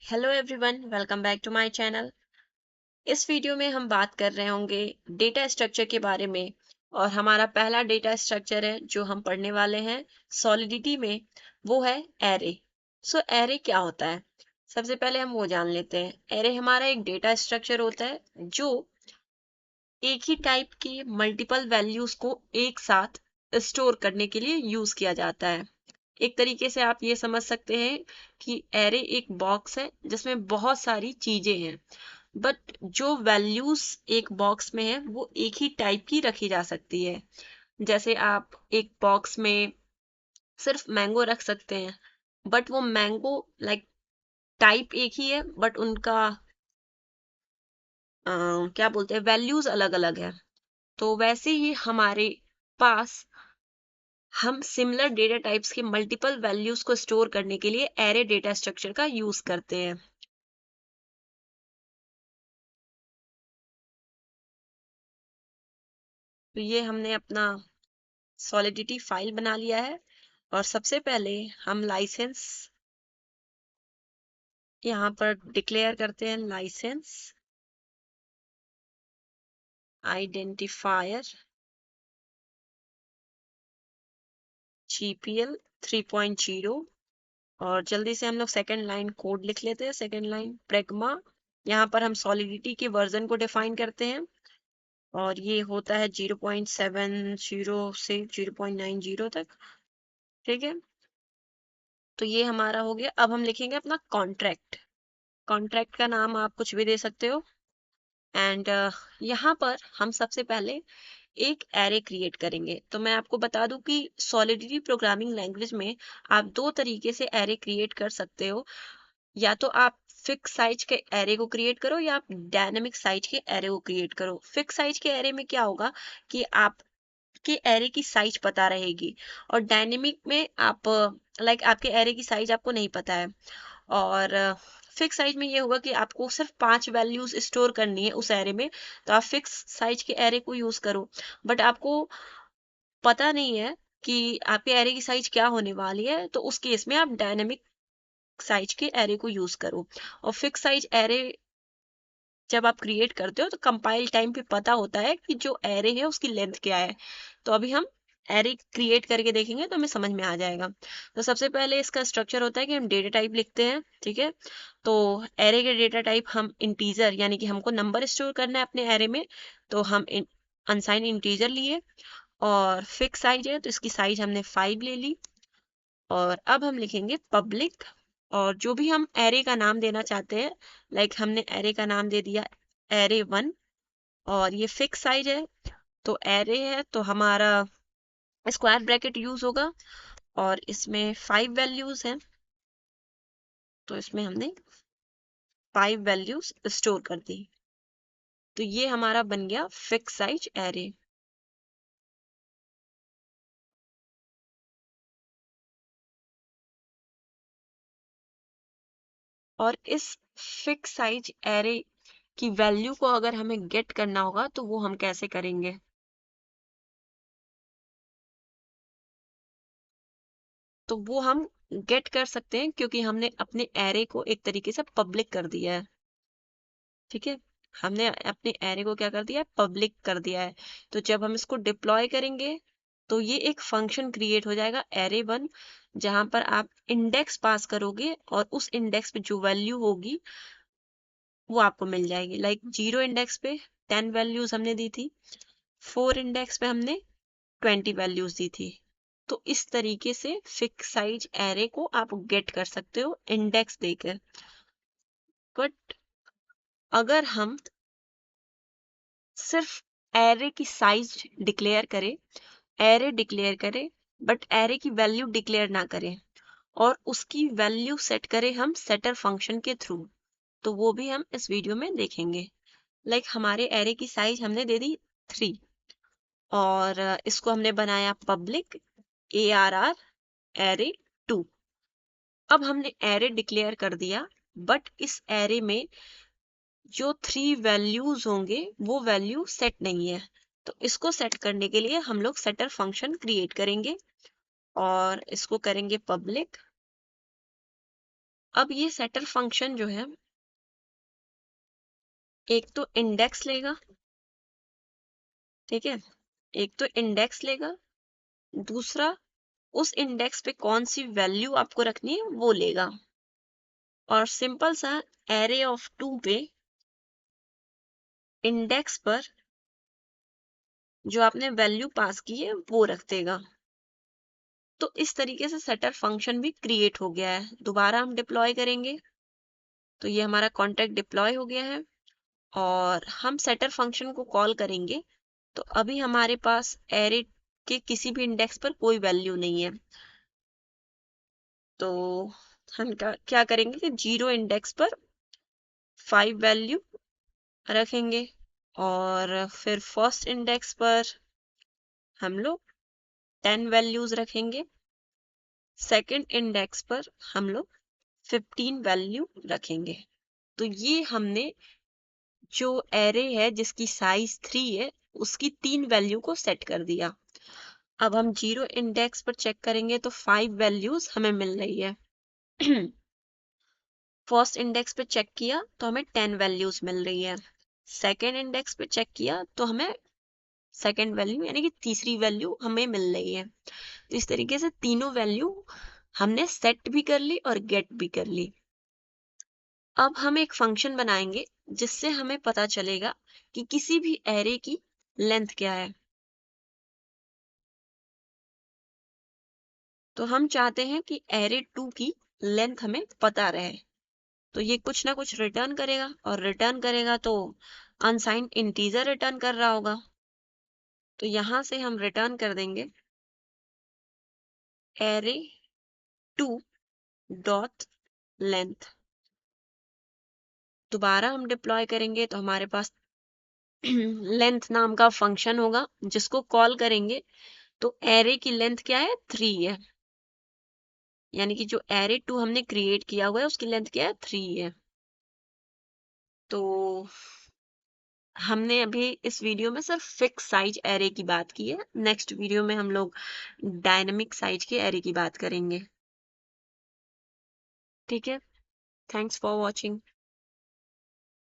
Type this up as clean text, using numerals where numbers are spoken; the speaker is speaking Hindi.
Hello everyone, welcome back to my channel. इस वीडियो में हम बात कर रहे होंगे डेटा स्ट्रक्चर के बारे में। और हमारा पहला डेटा स्ट्रक्चर है जो हम पढ़ने वाले हैं सॉलिडिटी में, वो है एरे। सो एरे क्या होता है, सबसे पहले हम वो जान लेते हैं। एरे हमारा एक डेटा स्ट्रक्चर होता है जो एक ही टाइप की मल्टीपल वैल्यूज को एक साथ स्टोर करने के लिए यूज किया जाता है। एक तरीके से आप ये समझ सकते हैं कि एरे एक बॉक्स है जिसमें बहुत सारी चीजें हैं, बट जो वैल्यूज एक बॉक्स में है वो एक ही टाइप की रखी जा सकती है। जैसे आप एक बॉक्स में सिर्फ मैंगो रख सकते हैं, बट वो मैंगो लाइक टाइप एक ही है, बट उनका क्या बोलते हैं, वैल्यूज अलग अलग है। तो वैसे ही हमारे पास हम सिमिलर डेटा टाइप्स के मल्टीपल वैल्यूज को स्टोर करने के लिए एरे डेटा स्ट्रक्चर का यूज करते हैं। तो ये हमने अपना सॉलिडिटी फाइल बना लिया है। और सबसे पहले हम लाइसेंस यहाँ पर डिक्लेयर करते हैं, लाइसेंस आइडेंटिफायर GPL 3.0। और जल्दी से हम लोग सेकेंड लाइन कोड लिख लेते हैं। सेकेंड लाइन प्रेगमा, यहाँ पर हम सॉलिडिटी के वर्जन को डिफाइन करते हैं और ये होता है 0.70 से 0.90 तक। ठीक है, तो ये हमारा हो गया। अब हम लिखेंगे अपना कॉन्ट्रैक्ट। कॉन्ट्रैक्ट का नाम आप कुछ भी दे सकते हो। एंड यहाँ पर हम सबसे पहले एक एरे क्रिएट करेंगे। तो मैं आपको बता दूं कि सॉलिडिटी प्रोग्रामिंग लैंग्वेज में आप दो तरीके से एरे क्रिएट कर सकते हो। या तो आप फिक्स साइज के एरे को क्रिएट करो या आप डायनेमिक साइज के एरे को क्रिएट करो। फिक्स साइज के एरे में क्या होगा कि आपके एरे की साइज पता रहेगी, और डायनेमिक में आप लाइक आपके एरे की साइज आपको नहीं पता है। और फिक्स साइज में ये होगा कि आपको सिर्फ 5 वैल्यूज स्टोर करनी है उस एरे में, तो आप फिक्स साइज के एरे को यूज करो। बट आपको पता नहीं है कि आपके एरे की साइज क्या होने वाली है, तो उस केस में आप डायनेमिक साइज के एरे को यूज करो। और फिक्स साइज एरे जब आप क्रिएट करते हो तो कंपाइल टाइम पे पता होता है कि जो एरे है उसकी लेंथ क्या है। तो अभी हम एरे क्रिएट करके देखेंगे तो हमें समझ में आ जाएगा। तो सबसे पहले इसका स्ट्रक्चर होता है कि हम डेटा टाइप लिखते हैं। ठीक है, तो एरे के डेटा टाइप हम इंटीजर, यानी कि हमको नंबर स्टोर करना है अपने एरे में, तो हम अनसाइन इंटीजर लिए। और फिक्स साइज है तो इसकी साइज हमने 5 ले ली। और अब हम लिखेंगे पब्लिक, और जो भी हम एरे का नाम देना चाहते हैं, लाइक हमने एरे का नाम दे दिया array1। और ये फिक्स साइज है तो एरे है तो हमारा स्क्वायर ब्रैकेट यूज होगा। और इसमें 5 वैल्यूज हैं, तो इसमें हमने 5 वैल्यूज स्टोर कर दी। तो ये हमारा बन गया फिक्स साइज एरे। और इस फिक्स साइज एरे की वैल्यू को अगर हमें गेट करना होगा तो वो हम कैसे करेंगे। तो वो हम गेट कर सकते हैं क्योंकि हमने अपने एरे को एक तरीके से पब्लिक कर दिया है। ठीक है, हमने अपने एरे को क्या कर दिया है, पब्लिक कर दिया है। तो जब हम इसको डिप्लॉय करेंगे तो ये एक फंक्शन क्रिएट हो जाएगा array1, जहां पर आप इंडेक्स पास करोगे और उस इंडेक्स पे जो वैल्यू होगी वो आपको मिल जाएगी। लाइक 0 इंडेक्स पे 10 वैल्यूज हमने दी थी, 4 इंडेक्स पे हमने 20 वैल्यूज दी थी। तो इस तरीके से फिक्स साइज एरे को आप गेट कर सकते हो इंडेक्स देकर। बट अगर हम सिर्फ एरे की साइज डिक्लेयर करें, एरे डिक्लेयर करें, बट एरे की वैल्यू डिक्लेयर ना करें और उसकी वैल्यू सेट करें हम सेटर फंक्शन के थ्रू, तो वो भी हम इस वीडियो में देखेंगे। लाइक हमारे एरे की साइज हमने दे दी 3 और इसको हमने बनाया पब्लिक ARR array2। अब हमने एरे डिक्लेयर कर दिया, बट इस एरे में जो 3 वैल्यूज होंगे वो वैल्यू सेट नहीं है। तो इसको सेट करने के लिए हम लोग सेटर फंक्शन क्रिएट करेंगे और इसको करेंगे पब्लिक अब ये सेटर फंक्शन जो है एक तो इंडेक्स लेगा, ठीक है, एक तो इंडेक्स लेगा, दूसरा उस इंडेक्स पे कौन सी वैल्यू आपको रखनी है वो लेगा, और सिंपल सा एरे ऑफ 2 पे इंडेक्स पर जो आपने वैल्यू पास की है वो रख देगा। तो इस तरीके से सेटर फंक्शन भी क्रिएट हो गया है। दोबारा हम डिप्लॉय करेंगे तो ये हमारा कॉन्ट्रैक्ट डिप्लॉय हो गया है, और हम सेटर फंक्शन को कॉल करेंगे तो अभी हमारे पास एरे के किसी भी इंडेक्स पर कोई वैल्यू नहीं है। तो हम क्या करेंगे कि 0 इंडेक्स पर 5 वैल्यू रखेंगे, और फिर फर्स्ट इंडेक्स पर हम लोग 10 वैल्यूज रखेंगे, सेकंड इंडेक्स पर हम लोग 15 वैल्यू रखेंगे। तो ये हमने जो एरे है जिसकी साइज 3 है उसकी 3 वैल्यू को सेट कर दिया। अब हम 0 इंडेक्स पर चेक करेंगे तो 5 वैल्यूज हमें मिल रही है। फर्स्ट इंडेक्स पे चेक किया तो हमें 10 वैल्यूज मिल रही है, सेकेंड इंडेक्स पे चेक किया तो हमें सेकेंड वैल्यू यानी कि तीसरी वैल्यू हमें मिल रही है। तो इस तरीके से तीनों वैल्यू हमने सेट भी कर ली और गेट भी कर ली। अब हम एक फंक्शन बनाएंगे जिससे हमें पता चलेगा कि किसी भी एरे की लेंथ क्या है। तो हम चाहते हैं कि एरे 2 की लेंथ हमें पता रहे, तो ये कुछ ना कुछ रिटर्न करेगा, और रिटर्न करेगा तो अनसाइंड इंटीजर रिटर्न कर रहा होगा। तो यहां से हम रिटर्न कर देंगे एरे 2 डॉट लेंथ। दोबारा हम डिप्लॉय करेंगे तो हमारे पास लेंथ नाम का फंक्शन होगा जिसको कॉल करेंगे तो एरे की लेंथ क्या है 3 है, यानी कि जो एरे 2 हमने क्रिएट किया हुआ है उसकी लेंथ क्या है 3 है। तो हमने अभी इस वीडियो में सिर्फ फिक्स साइज एरे की बात की है, नेक्स्ट वीडियो में हम लोग डायनेमिक साइज के एरे की बात करेंगे। ठीक है, थैंक्स फॉर वॉचिंग।